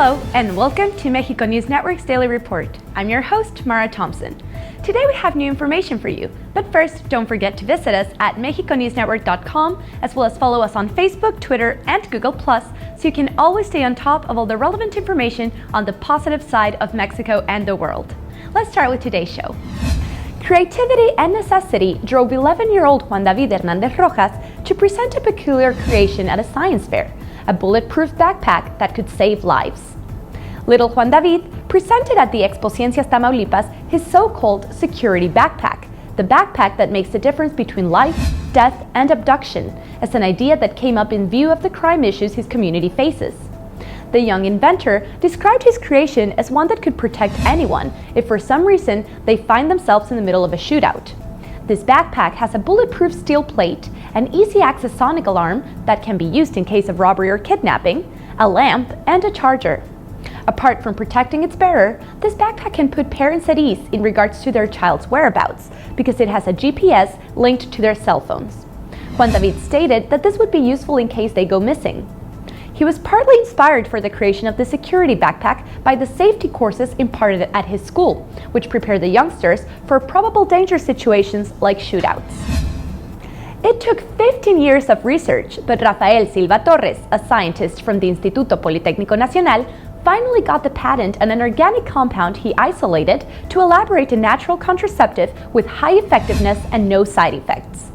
Hello, and welcome to Mexico News Network's Daily Report. I'm your host, Mara Thompson. Today we have new information for you, but first, don't forget to visit us at mexiconewsnetwork.com, as well as follow us on Facebook, Twitter, and Google+, so you can always stay on top of all the relevant information on the positive side of Mexico and the world. Let's start with today's show. Creativity and necessity drove 11-year-old Juan David Hernandez Rojas to present a peculiar creation at a science fair, a bulletproof backpack that could save lives. Little Juan David presented at the Expo Ciencias Tamaulipas his so-called security backpack, the backpack that makes the difference between life, death, and abduction, as an idea that came up in view of the crime issues his community faces. The young inventor described his creation as one that could protect anyone if for some reason they find themselves in the middle of a shootout. This backpack has a bulletproof steel plate, an easy-access sonic alarm that can be used in case of robbery or kidnapping, a lamp, and a charger. Apart from protecting its bearer, this backpack can put parents at ease in regards to their child's whereabouts because it has a GPS linked to their cell phones. Juan David stated that this would be useful in case they go missing. He was partly inspired for the creation of the security backpack by the safety courses imparted at his school, which prepare the youngsters for probable danger situations like shootouts. It took 15 years of research, but Rafael Silva Torres, a scientist from the Instituto Politécnico Nacional, finally got the patent on an organic compound he isolated to elaborate a natural contraceptive with high effectiveness and no side effects.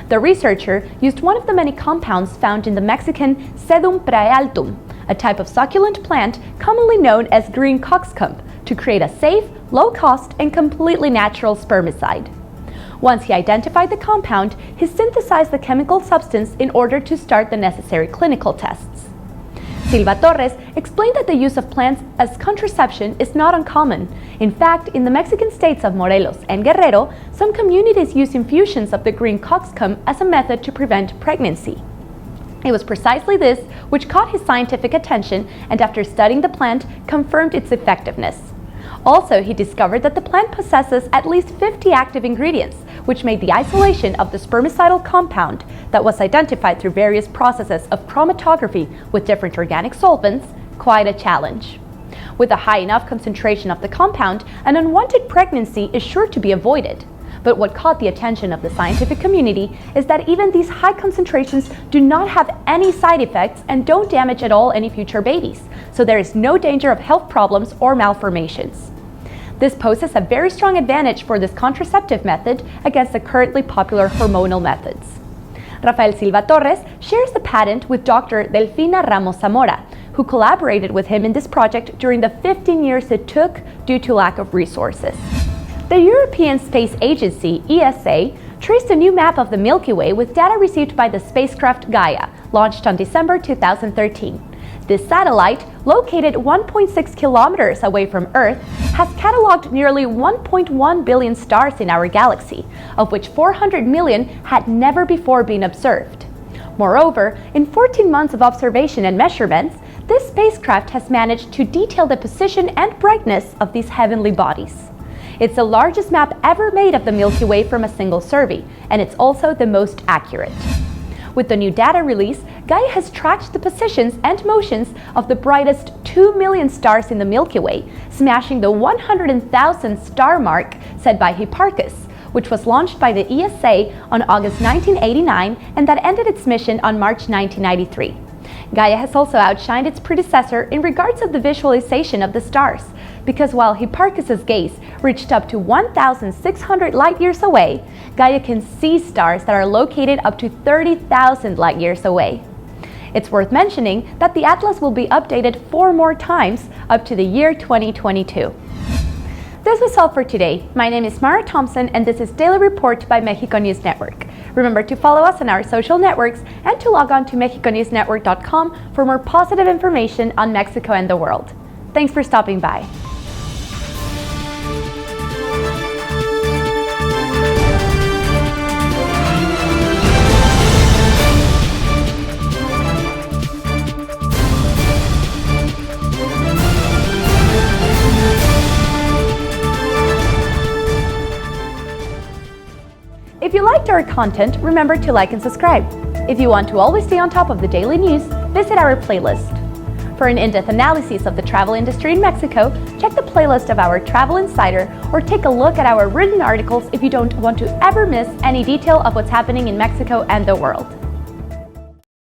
The researcher used one of the many compounds found in the Mexican Sedum praealtum, a type of succulent plant commonly known as green cockscomb, to create a safe, low-cost, and completely natural spermicide. Once he identified the compound, he synthesized the chemical substance in order to start the necessary clinical tests. Silva Torres explained that the use of plants as contraception is not uncommon. In fact, in the Mexican states of Morelos and Guerrero, some communities use infusions of the green cockscomb as a method to prevent pregnancy. It was precisely this which caught his scientific attention, and after studying the plant, confirmed its effectiveness. Also, he discovered that the plant possesses at least 50 active ingredients, which made the isolation of the spermicidal compound that was identified through various processes of chromatography with different organic solvents quite a challenge. With a high enough concentration of the compound, an unwanted pregnancy is sure to be avoided. But what caught the attention of the scientific community is that even these high concentrations do not have any side effects and don't damage at all any future babies, so there is no danger of health problems or malformations. This poses a very strong advantage for this contraceptive method against the currently popular hormonal methods. Rafael Silva Torres shares the patent with Dr. Delfina Ramos Zamora, who collaborated with him in this project during the 15 years it took due to lack of resources. The European Space Agency, ESA, traced a new map of the Milky Way with data received by the spacecraft Gaia, launched on December 2013. This satellite, located 1.6 kilometers away from Earth, has cataloged nearly 1.1 billion stars in our galaxy, of which 400 million had never before been observed. Moreover, in 14 months of observation and measurements, this spacecraft has managed to detail the position and brightness of these heavenly bodies. It's the largest map ever made of the Milky Way from a single survey, and it's also the most accurate. With the new data release, Gaia has tracked the positions and motions of the brightest 2 million stars in the Milky Way, smashing the 100,000 star mark set by Hipparchus, which was launched by the ESA on August 1989 and that ended its mission on March 1993. Gaia has also outshined its predecessor in regards of the visualization of the stars, because while Hipparchus's gaze reached up to 1,600 light-years away, Gaia can see stars that are located up to 30,000 light-years away. It's worth mentioning that the atlas will be updated 4 more times up to the year 2022. This was all for today. My name is Mara Thompson, and this is Daily Report by Mexico News Network. Remember to follow us on our social networks and to log on to mexiconewsnetwork.com for more positive information on Mexico and the world. Thanks for stopping by. If you liked our content, remember to like and subscribe. If you want to always stay on top of the daily news, visit our playlist. For an in-depth analysis of the travel industry in Mexico, check the playlist of our Travel Insider or take a look at our written articles if you don't want to ever miss any detail of what's happening in Mexico and the world.